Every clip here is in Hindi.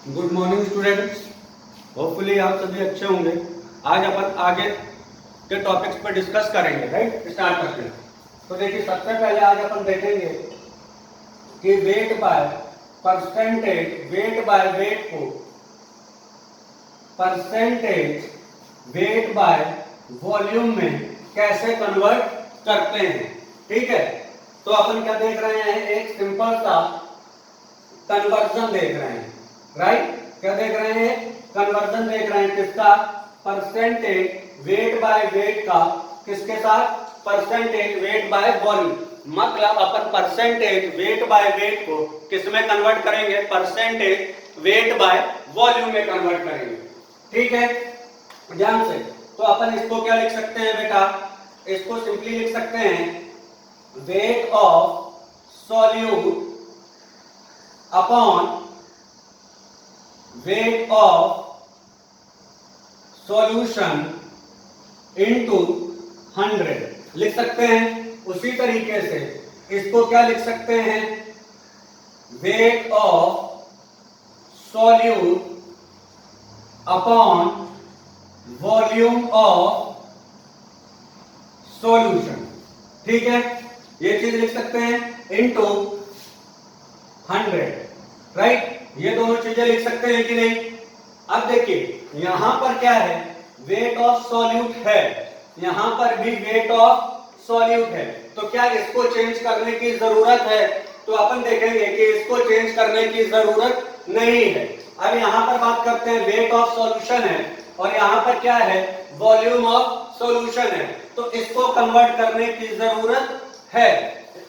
Good morning students. होपफुली आप सभी अच्छे होंगे। आज अपन आगे के टॉपिक्स पर डिस्कस करेंगे। राइट, स्टार्ट करते हैं। तो देखिए, सबसे पहले आज अपन देखेंगे कि wait by percentage, weight by weight को परसेंटेज वेट बाय वॉल्यूम में कैसे कन्वर्ट करते हैं। ठीक है, तो अपन क्या देख रहे हैं, एक सिंपल सा कन्वर्जन देख रहे हैं। राइट, क्या देख रहे हैं, कन्वर्जन देख रहे हैं। किसका, परसेंटेज वेट बाय वेट का, किसके साथ, परसेंटेज वेट बाय वॉल्यूम। मतलब अपन परसेंटेज वेट बाय वेट को किस में कन्वर्ट करेंगे, परसेंटेज वेट बाय वॉल्यूम में कन्वर्ट करेंगे। ठीक है, ध्यान से। तो अपन इसको क्या लिख सकते हैं बेटा, इसको सिंपली लिख सकते हैं weight of solute upon weight of solution into 100 लिख सकते हैं। उसी तरीके से इसको क्या लिख सकते हैं, weight of solute upon volume of solution. ठीक है, ये चीज लिख सकते हैं इनटू 100। राइट, ये दोनों चीजें लिख सकते हैं कि नहीं। अब देखिए, यहां पर क्या है, वेट ऑफ सॉल्यूट है, यहां पर भी वेट ऑफ सॉल्यूट है। तो क्या इसको चेंज करने की जरूरत है, तो अपन देखेंगे कि इसको चेंज करने की जरूरत नहीं है। अब यहां पर बात करते हैं, वेट ऑफ सॉल्यूशन है और यहां पर क्या है, वॉल्यूम ऑफ सॉल्यूशन है। तो इसको कन्वर्ट करने की जरूरत है,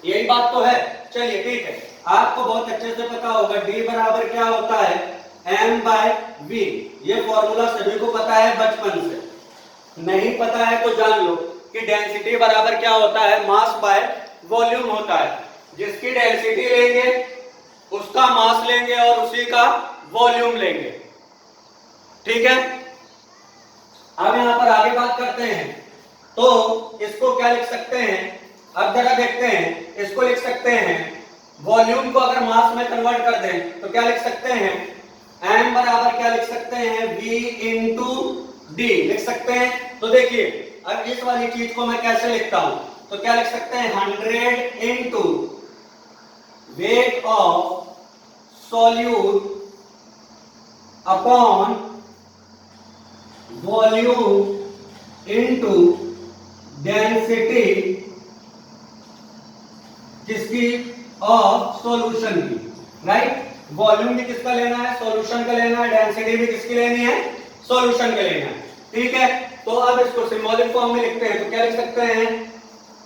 यही बात तो है। चलिए ठीक है, आपको बहुत अच्छे से पता होगा D बराबर क्या होता है, M बाय V। ये फॉर्मूला सभी को पता है बचपन से, नहीं पता है तो जान लो कि डेंसिटी बराबर क्या होता है, मास बाय वॉल्यूम होता है। जिसकी डेंसिटी लेंगे उसका मास लेंगे और उसी का वॉल्यूम लेंगे। ठीक है, अब यहां पर आगे बात करते हैं। तो इसको क्या लिख सकते हैं, अब जरा देखते हैं, इसको लिख सकते हैं, वॉल्यूम को अगर मास में कन्वर्ट कर दें तो क्या लिख सकते हैं, m बराबर क्या लिख सकते हैं, v इंटू डी लिख सकते हैं। तो देखिए, अब इस वाली चीज को मैं कैसे लिखता हूं, तो क्या लिख सकते हैं, 100 into weight of solute upon volume into density किसकी, ऑफ सॉल्यूशन की। राइट, वॉल्यूम भी किसका लेना है, सॉल्यूशन का लेना है, डेंसिटी भी किसकी लेनी है, सॉल्यूशन का लेना है। ठीक है, तो अब इसको सिंबॉलिक फॉर्म में लिखते हैं। तो क्या लिख सकते हैं,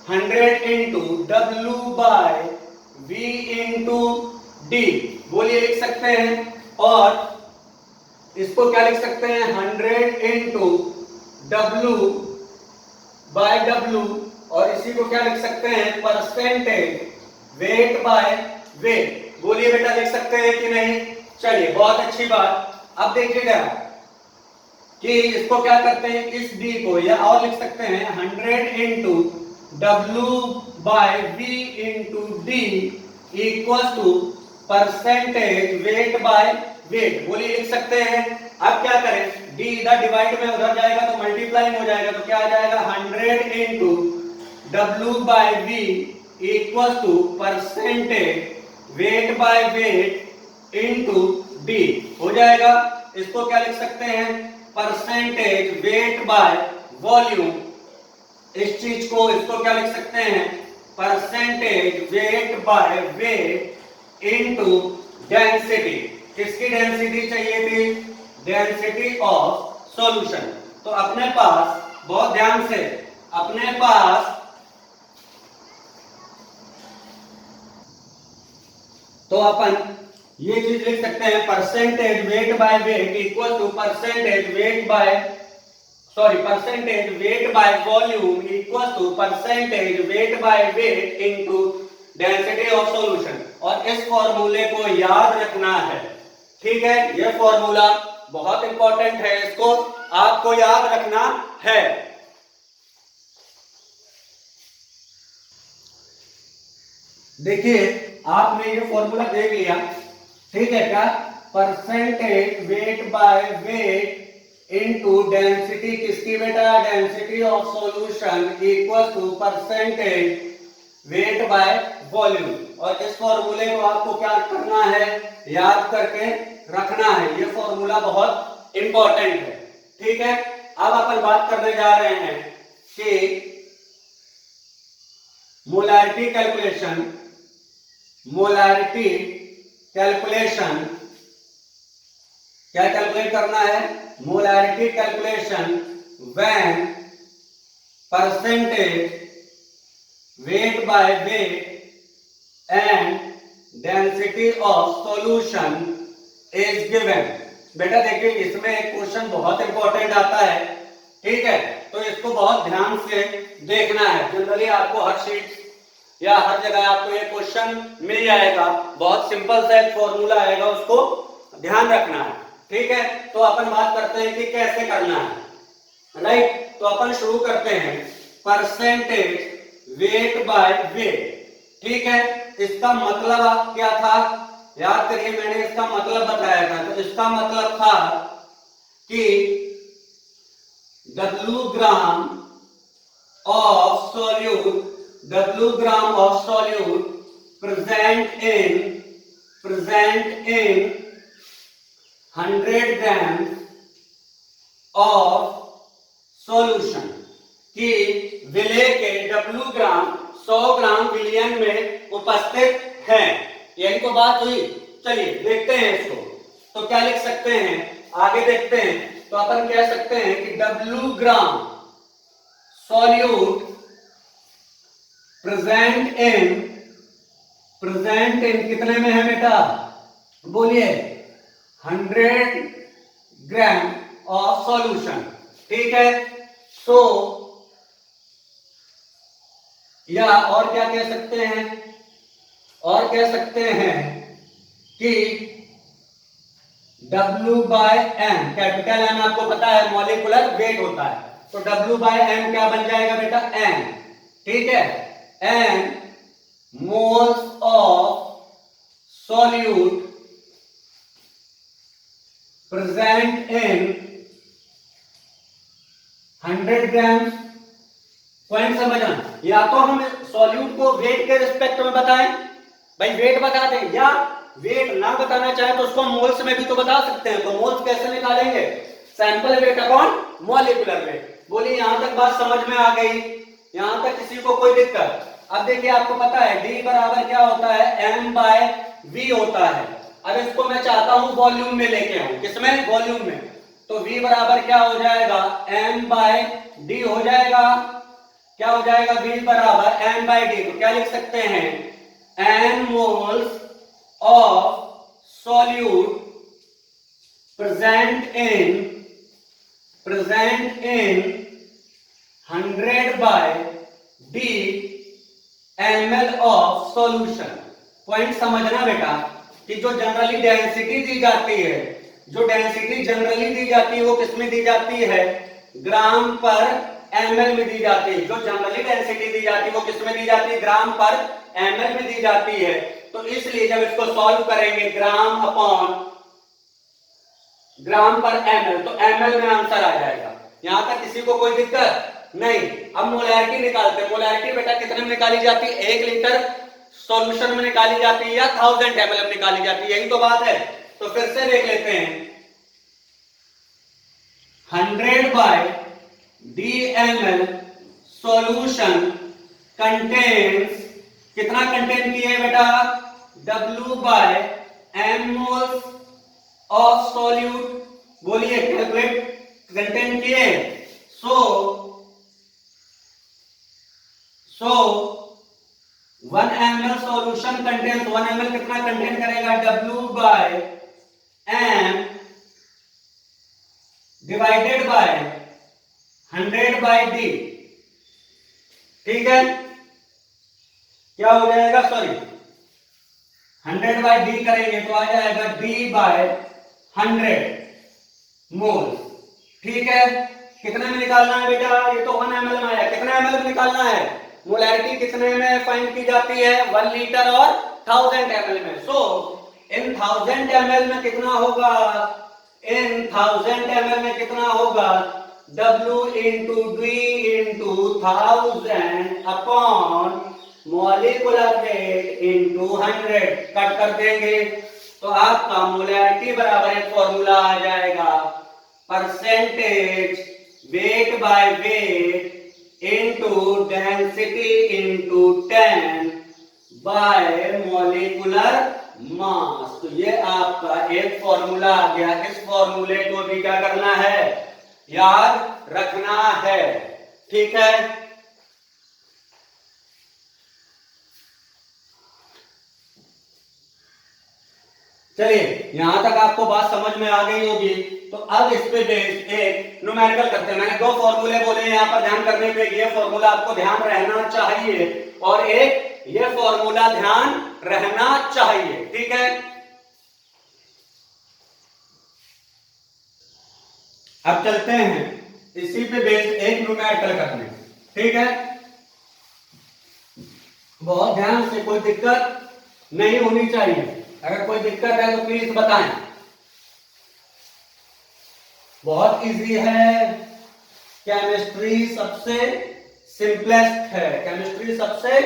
100 into W by V into D, बोलिए लिख सकते हैं। और इसको क्या लिख सकते हैं, 100 इंटू डब्ल्यू बाय डब्ल्यू, और इसी को क्या लिख सकते हैं, परसेंटेज वेट बाय वेट। बोलिए बेटा, लिख सकते हैं कि नहीं। चलिए, बहुत अच्छी बात। अब देखिएगा कि इसको क्या करते हैं, इस डी को या और लिख सकते हैं 100 into W by V into D equal to percentage weight by weight. बोलिए लिख सकते हैं। अब क्या करें, डी इधर डिवाइड में उधर जाएगा तो मल्टीप्लाई हो जाएगा, तो क्या आ जाएगा, 100 into W by V equal to percentage weight by weight into D हो जाएगा। इसको क्या लिख सकते हैं, परसेंटेज वेट बाय वॉल्यूम। इस चीज को, इसको क्या लिख सकते हैं, percentage weight by weight into density. किसकी डेंसिटी चाहिए थी, डेंसिटी ऑफ सॉल्यूशन। तो अपने पास, बहुत ध्यान से, अपने पास तो अपन ये चीज लिख सकते हैं, percentage weight by weight equal to percentage weight by percentage weight by volume equal to percentage weight by weight into density of solution. और इस फॉर्मूले को याद रखना है। ठीक है, यह फॉर्मूला बहुत इंपॉर्टेंट है, इसको आपको याद रखना है। देखिए, आपने ये फॉर्मूला देख लिया, ठीक है क्या, percentage weight by weight into density किसकी बेटा, density of solution equal to percentage weight by volume. और इस फॉर्मूले को आपको क्या करना है, याद करके रखना है। ये फॉर्मूला बहुत इंपॉर्टेंट है, ठीक है। अब अपन बात करने जा रहे हैं कि मोलारिटी कैलकुलेशन, मोलारिटी कैलकुलेशन क्या कैलकुलेट करना है, molarity calculation when percentage weight by wait and density of solution is given. बेटा देखिए इसमें एक क्वेश्चन बहुत इंपॉर्टेंट आता है, ठीक है, तो इसको बहुत ध्यान से देखना है। जनरली आपको हर शीट या हर जगह आपको ये क्वेश्चन मिल जाएगा, बहुत सिंपल सा एक फॉर्मूला आएगा, उसको ध्यान रखना है, ठीक है। तो अपन बात करते हैं कि कैसे करना है, राइट। तो अपन शुरू करते हैं परसेंटेज वेट बाय वेट, ठीक है। इसका मतलब क्या था, याद करिए, मैंने इसका मतलब बताया था। तो इसका मतलब था कि W gram of solute, W gram of solute present in 100 grams of solution, कि विलेय के W ग्राम 100 ग्राम विलयन में उपस्थित है। यही तो बात हुई। चलिए देखते हैं इसको। तो क्या लिख सकते हैं, आगे देखते हैं। तो अपन कह सकते हैं कि W ग्राम सॉल्यूट प्रेजेंट इन कितने में है बेटा, बोलिए 100 ग्राम ऑफ सॉल्यूशन, ठीक है। सो या और क्या कह सकते हैं, और कह सकते हैं कि W by M, capital M आपको पता है मॉलिक्यूलर वेट होता है, तो W बाय M क्या बन जाएगा बेटा, M, ठीक है। M moles of solute present in 100 gram. Point समझना, या तो हम सॉल्यूट को वेट के रिस्पेक्ट में बताएं, भाई वेट बता दें, या वेट ना बताना चाहे तो उसको मोल्स में भी तो बता सकते हैं। तो मोल्स कैसे निकालेंगे, sample weight upon molecular weight. बोलिए यहां तक बात समझ में आ गई, यहां तक किसी को कोई दिक्कत। अब देखिए आपको पता है D बराबर क्या होता है, M बाय V होता है। अब इसको मैं चाहता हूं वॉल्यूम में लेके आऊं, किसमें, वॉल्यूम में। तो V बराबर क्या हो जाएगा, M बाय D हो जाएगा। क्या हो जाएगा, V बराबर M बाय D। तो क्या लिख सकते हैं, N moles of solute present in 100 by D ml of solution. Point समझना बेटा कि जो जनरली डेंसिटी दी जाती है, जो डेंसिटी जनरली दी जाती है वो किसमें दी जाती है, ग्राम पर ml में दी जाती है। जो जनरली डेंसिटी दी जाती है वो किसमें दी जाती है, ग्राम पर ml में दी जाती है। तो इसलिए जब इसको सॉल्व करेंगे ग्राम अपॉन ग्राम पर ml, तो ml में आंसर आ जाएगा। यहां तक किसी को कोई दिक्कत नहीं। अब मोलैरिटी निकालते हैं। मोलैरिटी बेटा कितने में निकाली जाती है, 1 लीटर सॉल्यूशन में निकाली जाती है या 1000 ml में निकाली जाती है, यही तो बात है। तो फिर से देख लेते हैं, 100 by D ml solution contains, कितना कंटेन किया है बेटा, W by M moles of solute. बोलिए कैलकुलेट, कंटेन किए। So 1 ml solution contains, 1 ml कितना कंटेन करेगा, W by M divided by 100 by D, ठीक है। क्या हो जाएगा, सॉरी 100 बाय D करेंगे तो आ जाएगा D बाय 100 मोल, ठीक है। कितने में निकालना है बेटा, ये तो 1 ml में आया, कितने ml में निकालना है, मोलैरिटी कितने में फाइंड की जाती है, 1 लीटर और 1000 ml में। सो इन 1000 ml में कितना होगा, इन 1000 ml में कितना होगा, W into D into 1000 upon molecular weight into 100 cut कर देंगे तो आपका मोलैरिटी बराबर एक फॉर्मूला आ जाएगा, percentage weight by weight into density into 10 bye molecular mass. तो ये आपका एक फॉर्मूला आ गया। इस फॉर्मूले को भी क्या करना है, याद रखना है, ठीक है। चलिए यहां तक आपको बात समझ में आ गई होगी। तो अब इस पे बेस्ड एक न्यूमेरिकल करते हैं। मैंने दो फॉर्मूले बोले हैं, यहां पर ध्यान करने पे ये फॉर्मूला आपको ध्यान रहना चाहिए और एक ये फॉर्मूला ध्यान रहना चाहिए, ठीक है। अब चलते हैं इसी पे बेस्ड एक न्यूमेरिकल करने, ठीक है। बहुत ध्यान से, कोई दिक्कत नहीं होनी चाहिए। अगर कोई दिक्कत है तो प्लीज बताएं। बहुत इजी है, केमिस्ट्री सबसे सिंपलेस्ट है, केमिस्ट्री सबसे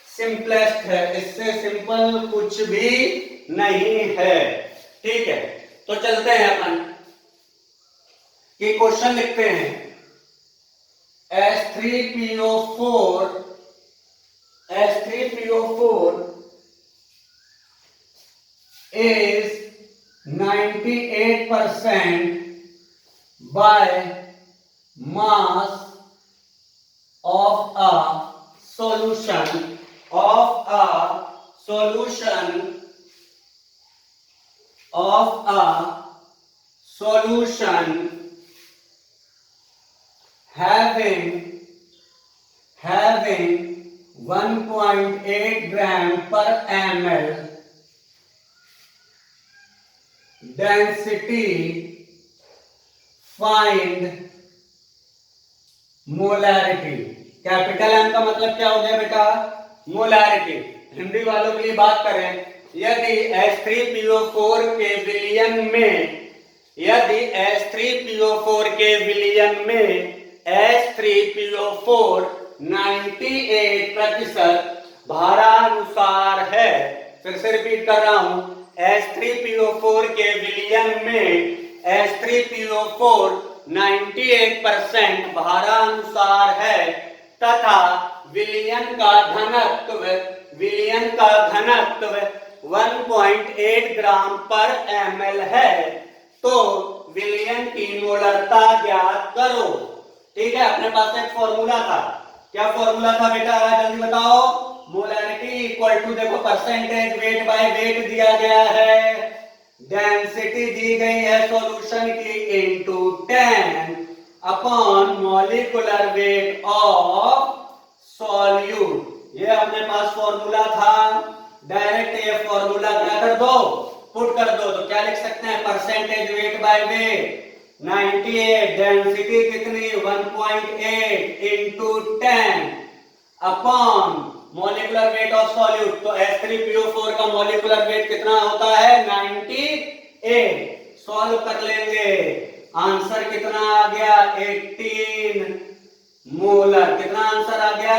सिंपलेस्ट है, इससे सिंपल कुछ भी नहीं है, ठीक है। तो चलते हैं अपन कि क्वेश्चन लिखते हैं, H3PO4 is 98% by mass of a solution having 1.8 gram per ml density, find molarity। Capital M का मतलब क्या हो गया बेटा, मोलारिटी। हिंदी वालों के लिए बात करें, यदि H3PO4 के विलयन में, यदि H3PO4 के विलयन में H3PO4 98% भारानुसार है, फिर से रिपीट कर रहा हूं, H3PO4 के विलयन में H3PO4 98% भारानुसार है तथा विलयन का घनत्व 1.8 ग्राम पर ml है, तो विलयन की मोलरता ज्ञात करो, ठीक है। अपने पास एक फॉर्मूला था, क्या फॉर्मूला था बेटा, जल्दी बताओ। मोलैरिटी इक्वल टू, देखो परसेंटेज वेट बाय वेट दिया गया है, डेंसिटी दी गई है सॉल्यूशन की into 10 upon molecular weight of solute. ये अपने पास फॉर्मूला था, डायरेक्ट ये फॉर्मूला क्या कर दो, पुट कर दो। तो क्या लिख सकते हैं, percentage weight by wait 98, density कितनी 1.8 into 10 upon molecular weight of solute. तो H3PO4 का मॉलिक्यूलर वेट कितना होता है, 98। सॉल्व कर लेंगे, आंसर कितना आ गया, 18 मोलर। कितना आंसर आ गया,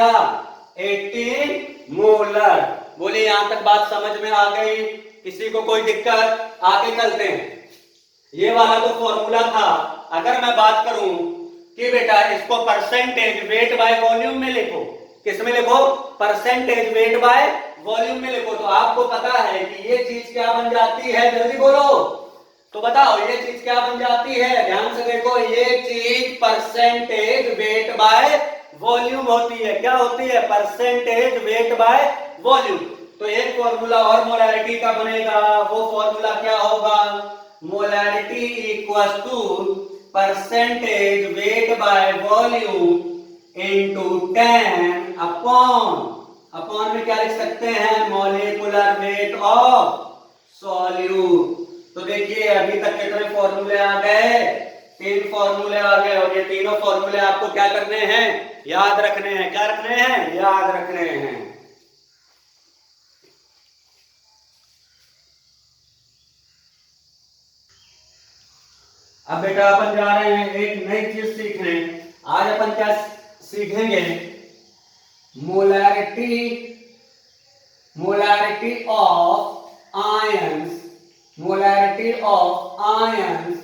18 मोलर। बोलिए यहां तक बात समझ में आ गई, किसी को कोई दिक्कत, आगे चलते हैं। ये वाला तो फॉर्मूला था। अगर मैं बात करूं कि बेटा इसको परसेंटेज वेट बाय वॉल्यूम में लिखो, किस में लिखो, परसेंटेज वेट बाय वॉल्यूम में लिखो, तो आपको पता है कि ये चीज क्या बन जाती है, जल्दी बोलो तो बताओ, ये चीज क्या बन जाती है, ध्यान से देखो, ये चीज परसेंटेज वेट बाय वॉल्यूम होती है। क्या होती है, परसेंटेज वेट बाय वॉल्यूम। तो एक फॉर्मूला और मोलैरिटी का बनेगा, वो फॉर्मूला क्या होगा, molarity equal to percentage weight by volume into 10 upon में क्या लिख सकते हैं, मॉलिक्यूलर वेट ऑफ सॉल्यूट। तो देखिए अभी तक कितने फॉर्मूले आ गए, 3 फॉर्मूले आ गए, और ये तीनों फॉर्मूले आपको क्या करने हैं, याद रखने हैं। क्या रखने हैं, याद रखने हैं। अब बेटा अपन जा रहे हैं एक नई चीज सीखने। आज अपन क्या सीखेंगे? Molarity of ions, molarity of ions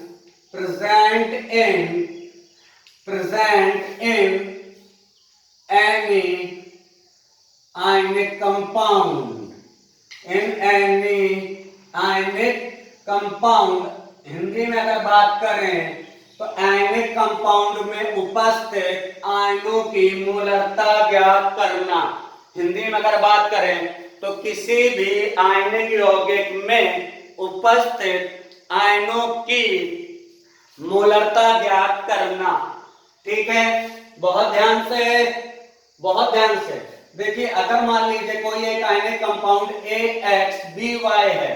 present in any ionic compound, in any ionic compound। Hindi में अगर बात करें तो आयनिक कंपाउंड में उपस्थित आयनों की मोलरता ज्ञात करना। हिंदी में अगर बात करें तो किसी भी आयनिक यौगिक में उपस्थित आयनों की मोलरता ज्ञात करना। ठीक है, बहुत ध्यान से देखिए। अगर मान लीजिए कोई एक आयनिक कंपाउंड AXBY है,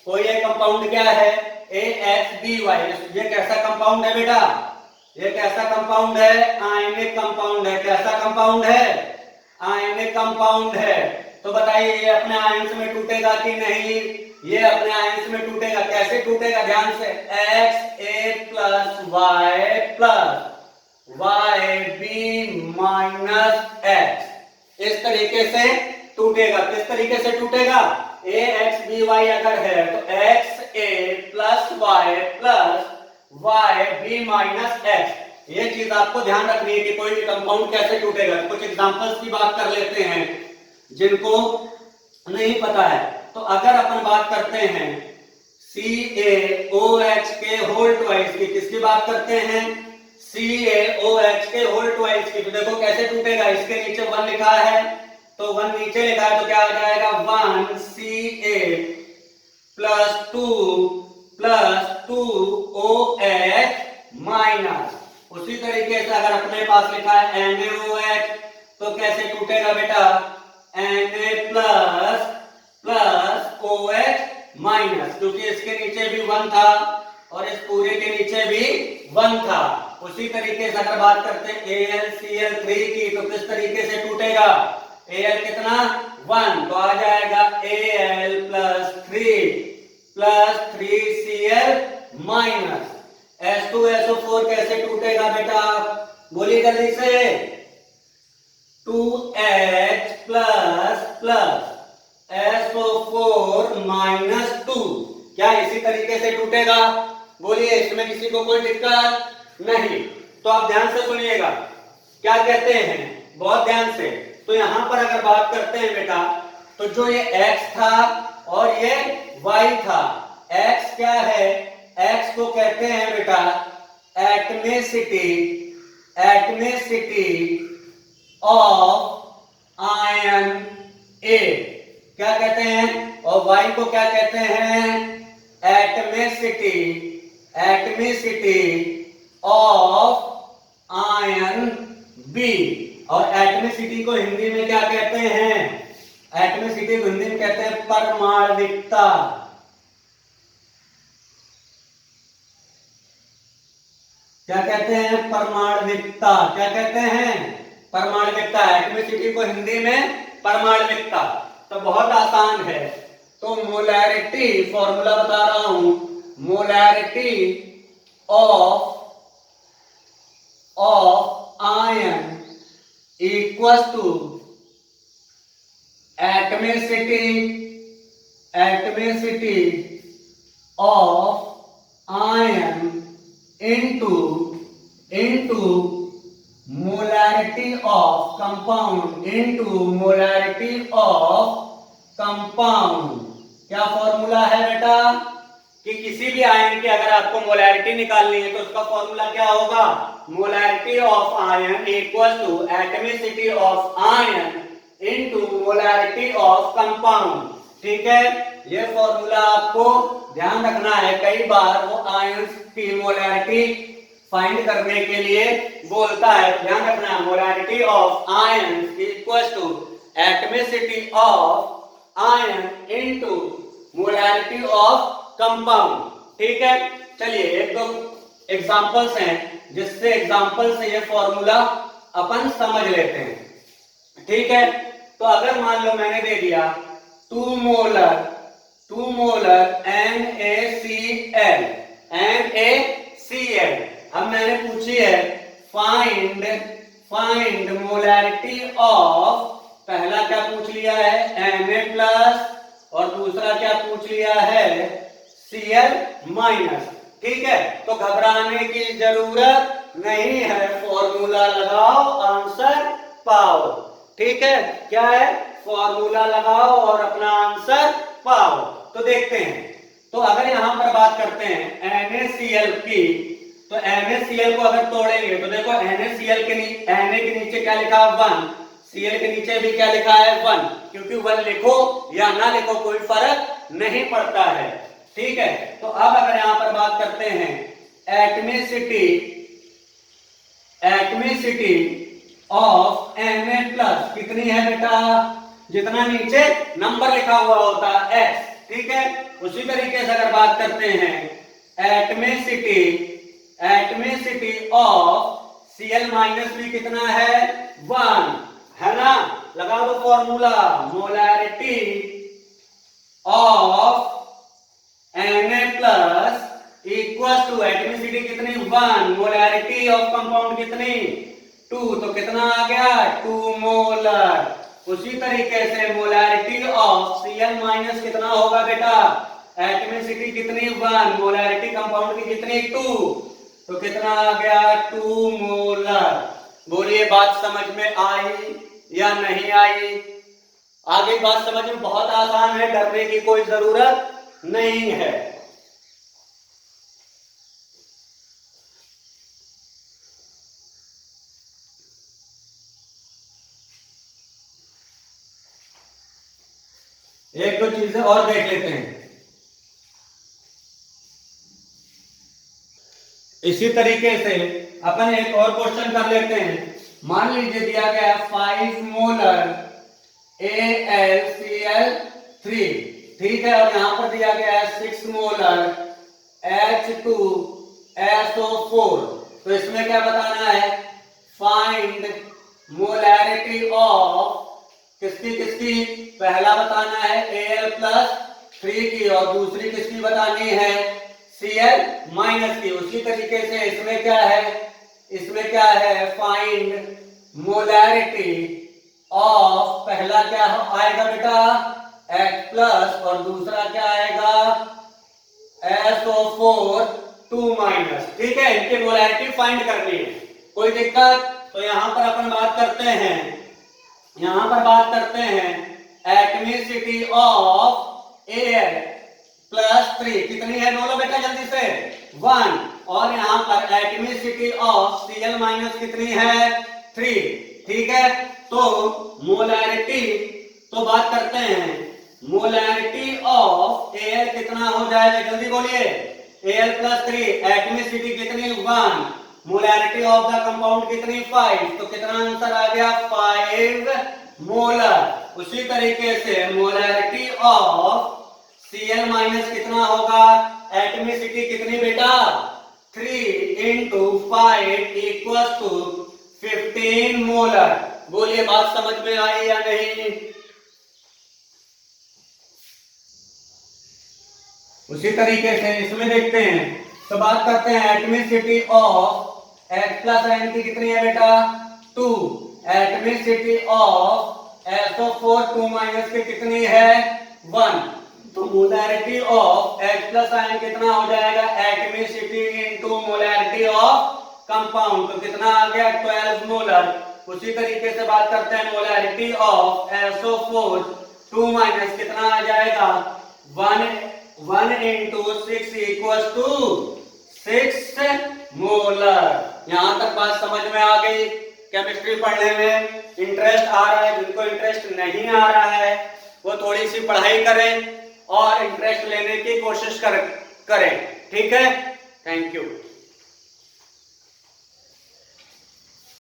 कोई एक कंपाउंड क्या है? AXBY। ये कैसा कंपाउंड है बेटा? ये कैसा कंपाउंड है? आयनिक कंपाउंड है। कैसा कंपाउंड है? आयनिक कंपाउंड है। तो बताइए ये अपने आयंस में टूटेगा कि नहीं? ये अपने आयंस में टूटेगा। कैसे टूटेगा? ध्यान से, XA plus YB minus X, इस तरीके से टूटेगा। किस तरीके से टूटेगा? AXBY अगर है तो XA plus YB minus X। ये चीज आपको ध्यान रखनी है कि कोई भी कंपाउंड कैसे टूटेगा। कुछ एग्जांपल्स की बात कर लेते हैं जिनको नहीं पता है। तो अगर अपन बात करते हैं CaOH के होल ट्वाइस की, किसकी बात करते हैं? CaOH के होल ट्वाइस की। तो देखो कैसे टूटेगा। इसके नीचे 1 लिखा है तो 1 नीचे लिखा है तो क्या हो जाएगा? 1Ca plus 2OH minus. उसी तरीके से अगर अपने पास लिखा है NaOH तो कैसे टूटेगा बेटा? Na प्लस OH माइनस, क्योंकि इसके नीचे भी 1 था और इस पूरे के नीचे भी 1 था। उसी तरीके से अगर बात करते हैं AlCl3 की तो किस तरीके से टूटेगा? Al कितना? 1, तो आ जाएगा Al plus 3Cl minus. H2SO4 कैसे टूटेगा बेटा? बोलिए जल्दी से। 2H प्लस SO4 माइनस 2, क्या इसी तरीके से टूटेगा? बोलिए, इसमें किसी को कोई दिक्कत नहीं। तो आप ध्यान से सुनिएगा क्या कहते हैं, बहुत ध्यान से। तो यहां पर अगर बात करते हैं बेटा तो जो ये X था और ये Y था। X क्या है? X को कहते हैं बेटा एटमिसिटी ऑफ आयन A, क्या कहते हैं? और Y को क्या कहते हैं? Atomicity of ion B। और एटमिसिटी को हिंदी में क्या कहते हैं? एटमिसिटी को हिंदी में कहते हैं परमाणविकता। क्या कहते हैं? परमाणविकता। क्या कहते हैं? परमाणविकता। एटमिसिटी को हिंदी में परमाणविकता। तो बहुत आसान है। तो मोलैरिटी, फॉर्मूला बता रहा हूं, molarity of ion equals to atomicity of ion into molarity of compound, into molarity of compound। क्या फॉर्मूला है बेटा? कि किसी भी आयन की अगर आपको मोलैरिटी निकालनी है तो उसका फॉर्मूला क्या होगा? Molarity of ion equal to atomicity of ion into molarity of compound. ठीक है, ये फॉर्मूला आपको ध्यान रखना है। कई बार वो आयंस की मोलैरिटी फाइंड करने के लिए बोलता है, ध्यान रखना है। Molarity of ion equal to atomicity of ion into molarity of compound. ठीक है, चलिए एक दो एग्जांपल्स हैं जिससे एग्जांपल से ये फॉर्मूला अपन समझ लेते हैं। ठीक है, तो अगर मान लो मैंने दे दिया 2 मोलर NaCl अब मैंने पूछी है फाइंड मोलैरिटी ऑफ, पहला क्या पूछ लिया है Na+ और दूसरा क्या पूछ लिया है Cl-। ठीक है, तो घबराने की जरूरत नहीं है, फॉर्मूला लगाओ आंसर पाओ। ठीक है, क्या है, फॉर्मूला लगाओ और अपना आंसर पाओ। तो देखते हैं, तो अगर यहां पर बात करते हैं NaCl की, तो NaCl को अगर तोड़ेंगे तो देखो NaCl के Na के नीचे क्या लिखा है 1, Cl के नीचे भी क्या लिखा है 1, क्योंकि 1 लिखो या ना लिखो कोई फर्क नहीं पड़ता है। ठीक है, तो अब अगर यहां पर बात करते हैं एटमिसिटी ऑफ Na+ कितनी है बेटा, जितना नीचे नंबर लिखा हुआ होता है x। ठीक है, उसी तरीके से अगर बात करते हैं एटमिसिटी ऑफ Cl- कितना है 1, है ना। लगा दो formula, molarity of Na+ equal to atomicity कितनी 1, मोलैरिटी ऑफ कंपाउंड कितनी 2, तो कितना आ गया 2 मोलर। उसी तरीके से मोलैरिटी ऑफ Cl- कितना होगा बेटा, एटमिसिटी कितनी 1, मोलैरिटी कंपाउंड की कितनी 2, तो कितना आ गया 2 मोलर। बोलिए बात समझ में आई या नहीं आई। आगे बात समझ में बहुत आसान है, डरने की कोई जरूरत नहीं है। एक दो चीजें और देख लेते हैं। इसी तरीके से अपन एक और क्वेश्चन कर लेते हैं। मान लीजिए दिया गया 5 मोलर AlCl3, ठीक है, और यहां पर दिया गया है 6 मोलर H2SO4। तो इसमें क्या बताना है, फाइंड मोलैरिटी ऑफ किसकी किसकी, पहला बताना है Al+3 की और दूसरी किसकी बतानी है Cl- की। उसी तरीके से इसमें क्या है फाइंड मोलैरिटी ऑफ, पहला क्या आएगा बेटा H+ और दूसरा क्या आएगा SO4 2-। ठीक है, इनकी मोलैरिटी फाइंड करनी है, कोई दिक्कत। तो यहां पर अपन बात करते हैं एटमिसिटी ऑफ Al+3 कितनी है, बोलो बेटा जल्दी से 1, और यहां पर एटमिसिटी ऑफ Cl- कितनी है 3। ठीक है, तो मोलैरिटी, तो बात करते हैं मोलैरिटी ऑफ Al कितना हो जाएगा, जल्दी बोलिए Al+3, एटमिसिटी कितनी 1, मोलैरिटी ऑफ द कंपाउंड कितनी 5, तो कितना आंसर आ गया 5 मोलर। उसी तरीके से मोलैरिटी ऑफ Cl- कितना होगा, एटमिसिटी कितनी बेटा 3 × 5 = 15 मोलर। बोलिए बात समझ में आई या नहीं। उसी तरीके से इसमें देखते हैं, तो बात करते हैं एटमिसिटी ऑफ H+ की कितनी है बेटा 2, एटमिसिटी ऑफ SO4 2- की कितनी है 1, तो मोलैरिटी ऑफ H+ कितना हो जाएगा, atomicity into molarity of compound, तो कितना आ गया 12 मोलर। उसी तरीके से बात करते हैं मोलैरिटी ऑफ SO4 2- कितना आ जाएगा 1 × 6 = 6 मोलर। यहां तक बात समझ में आ गई। केमिस्ट्री पढ़ने में इंटरेस्ट आ रहा है, जिनको इंटरेस्ट नहीं आ रहा है वो थोड़ी सी पढ़ाई करें और इंटरेस्ट लेने की कोशिश करें। ठीक है, थैंक यू।